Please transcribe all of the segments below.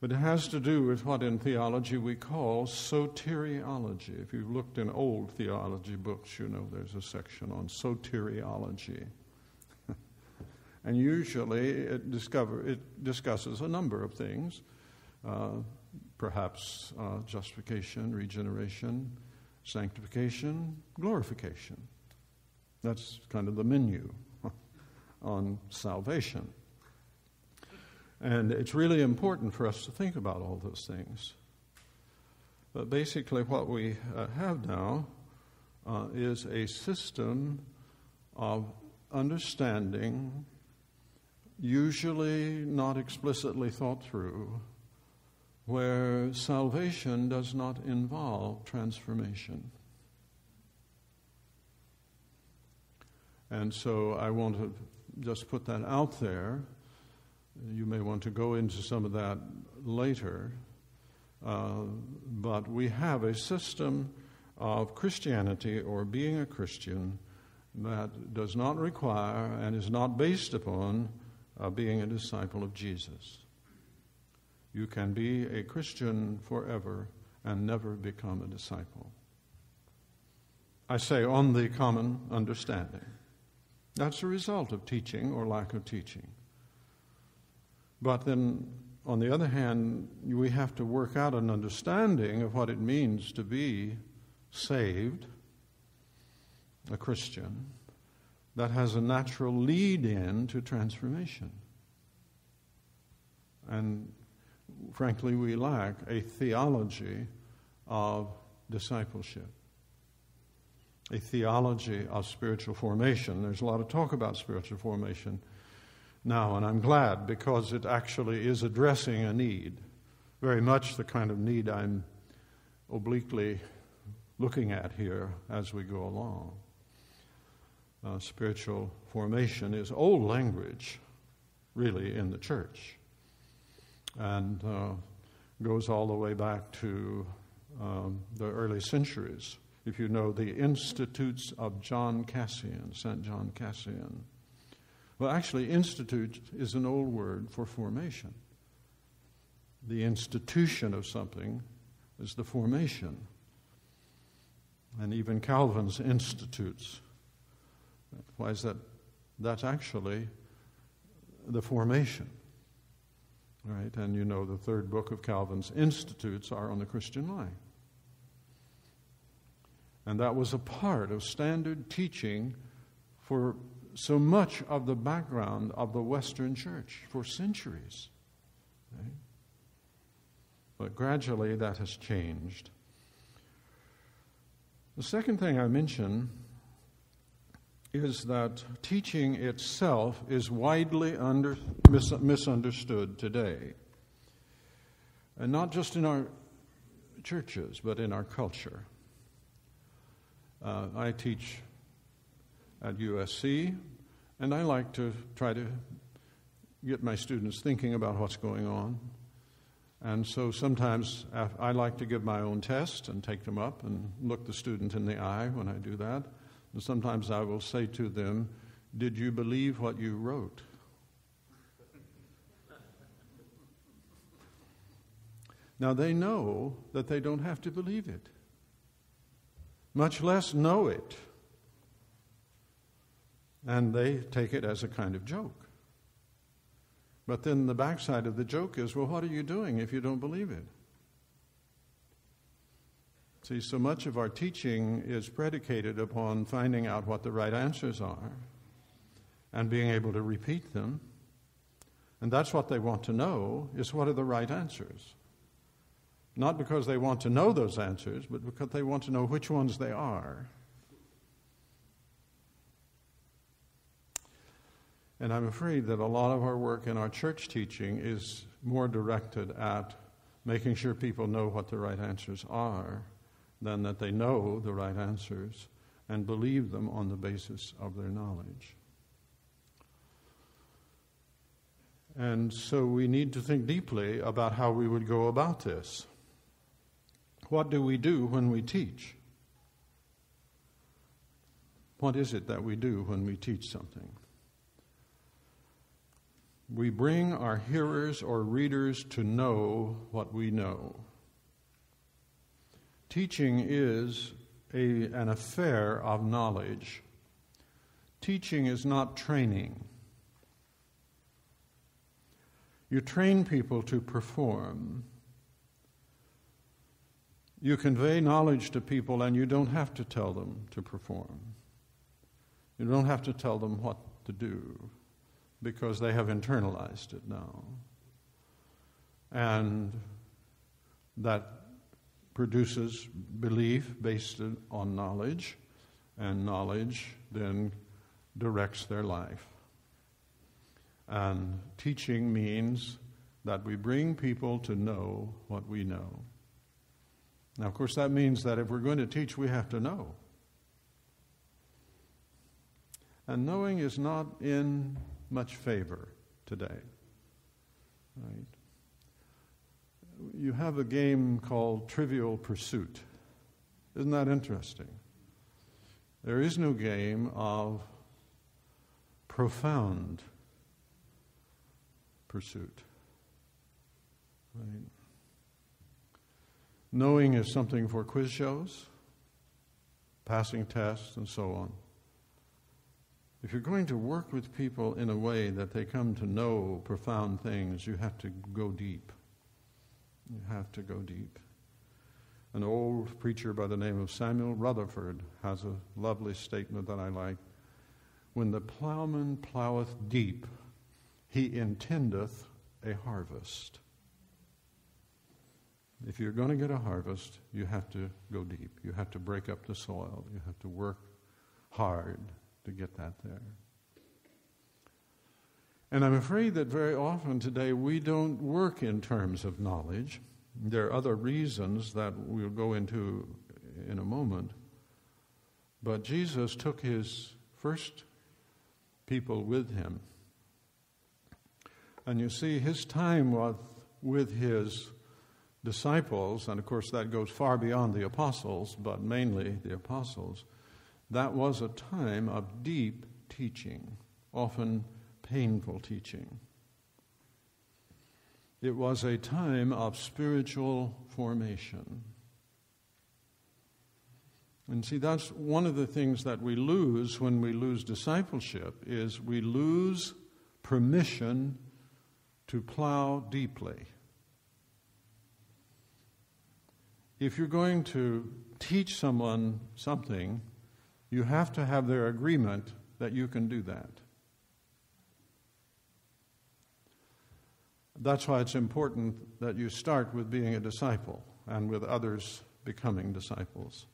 But it has to do with what in theology we call soteriology. If you've looked in old theology books, you know there's a section on soteriology. And usually it discusses a number of things, perhaps justification, regeneration, sanctification, glorification. That's kind of the menu on salvation. And it's really important for us to think about all those things. But basically what we have now is a system of understanding, usually not explicitly thought through, where salvation does not involve transformation. And so I want to just put that out there. You may want to go into some of that later. But we have a system of Christianity, or being a Christian, that does not require and is not based upon being a disciple of Jesus. You can be a Christian forever and never become a disciple. I say on the common understanding. That's a result of teaching or lack of teaching. But then, on the other hand, we have to work out an understanding of what it means to be saved, a Christian, that has a natural lead-in to transformation. And frankly, we lack a theology of discipleship, a theology of spiritual formation. There's a lot of talk about spiritual formation now, and I'm glad, because it actually is addressing a need, very much the kind of need I'm obliquely looking at here as we go along. Spiritual formation is old language, really, in the church, and goes all the way back to the early centuries. If you know the Institutes of John Cassian, St. John Cassian. Well, actually, institute is an old word for formation. The institution of something is the formation. And even Calvin's Institutes. Why is that? That's actually the formation. Right? And you know the third book of Calvin's Institutes are on the Christian life. And that was a part of standard teaching for so much of the background of the Western church for centuries. Right? But gradually that has changed. The second thing I mention is that teaching itself is widely misunderstood today. And not just in our churches, but in our culture. I teach at USC, and I like to try to get my students thinking about what's going on. And so sometimes I like to give my own test and take them up and look the student in the eye when I do that. And sometimes I will say to them, "Did you believe what you wrote?" Now they know that they don't have to believe it, much less know it. And they take it as a kind of joke. But then the backside of the joke is, well, what are you doing if you don't believe it? See, so much of our teaching is predicated upon finding out what the right answers are and being able to repeat them. And that's what they want to know, is what are the right answers. Not because they want to know those answers, but because they want to know which ones they are. And I'm afraid that a lot of our work in our church teaching is more directed at making sure people know what the right answers are than that they know the right answers and believe them on the basis of their knowledge. And so we need to think deeply about how we would go about this. What do we do when we teach? What is it that we do when we teach something? We bring our hearers or readers to know what we know. Teaching is an affair of knowledge. Teaching is not training. You train people to perform. You convey knowledge to people and you don't have to tell them to perform. You don't have to tell them what to do because they have internalized it now. And that produces belief based on knowledge, and knowledge then directs their life. And teaching means that we bring people to know what we know. Now, of course, that means that if we're going to teach, we have to know. And knowing is not in much favor today. Right? You have a game called Trivial Pursuit. Isn't that interesting? There is no game of profound pursuit. Right? Knowing is something for quiz shows, passing tests, and so on. If you're going to work with people in a way that they come to know profound things, you have to go deep. You have to go deep. An old preacher by the name of Samuel Rutherford has a lovely statement that I like. When the plowman ploweth deep, he intendeth a harvest. If you're going to get a harvest, you have to go deep. You have to break up the soil. You have to work hard to get that there. And I'm afraid that very often today we don't work in terms of knowledge. There are other reasons that we'll go into in a moment. But Jesus took his first people with him. And you see, his time with his disciples, and of course that goes far beyond the apostles, but mainly the apostles, that was a time of deep teaching, often painful teaching. It was a time of spiritual formation. And see, that's one of the things that we lose when we lose discipleship, is we lose permission to plow deeply. If you're going to teach someone something, you have to have their agreement that you can do that. That's why it's important that you start with being a disciple and with others becoming disciples.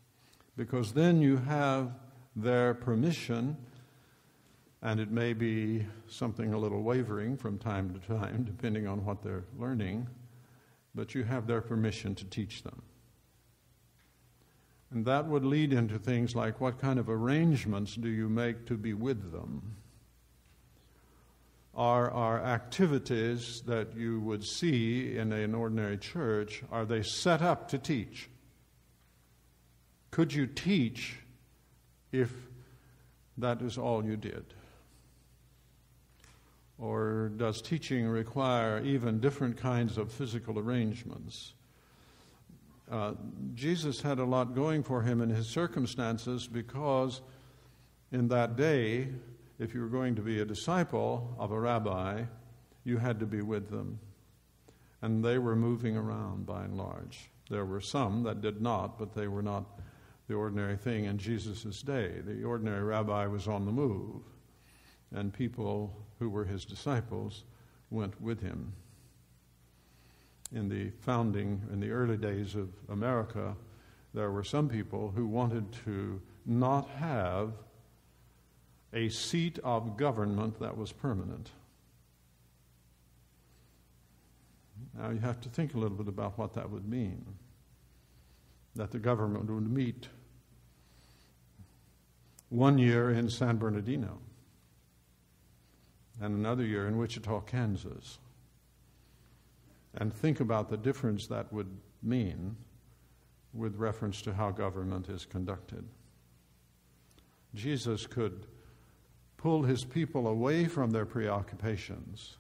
Because then you have their permission, and it may be something a little wavering from time to time, depending on what they're learning, but you have their permission to teach them. And that would lead into things like, what kind of arrangements do you make to be with them? Are our activities that you would see in an ordinary church, are they set up to teach? Could you teach if that is all you did? Or does teaching require even different kinds of physical arrangements? Jesus had a lot going for him in his circumstances, because in that day, if you were going to be a disciple of a rabbi, you had to be with them. And they were moving around by and large. There were some that did not, but they were not the ordinary thing in Jesus' day. The ordinary rabbi was on the move, and people who were his disciples went with him. In the early days of America, there were some people who wanted to not have a seat of government that was permanent. Now you have to think a little bit about what that would mean. That the government would meet one year in San Bernardino and another year in Wichita, Kansas. And think about the difference that would mean with reference to how government is conducted. Jesus could pull his people away from their preoccupations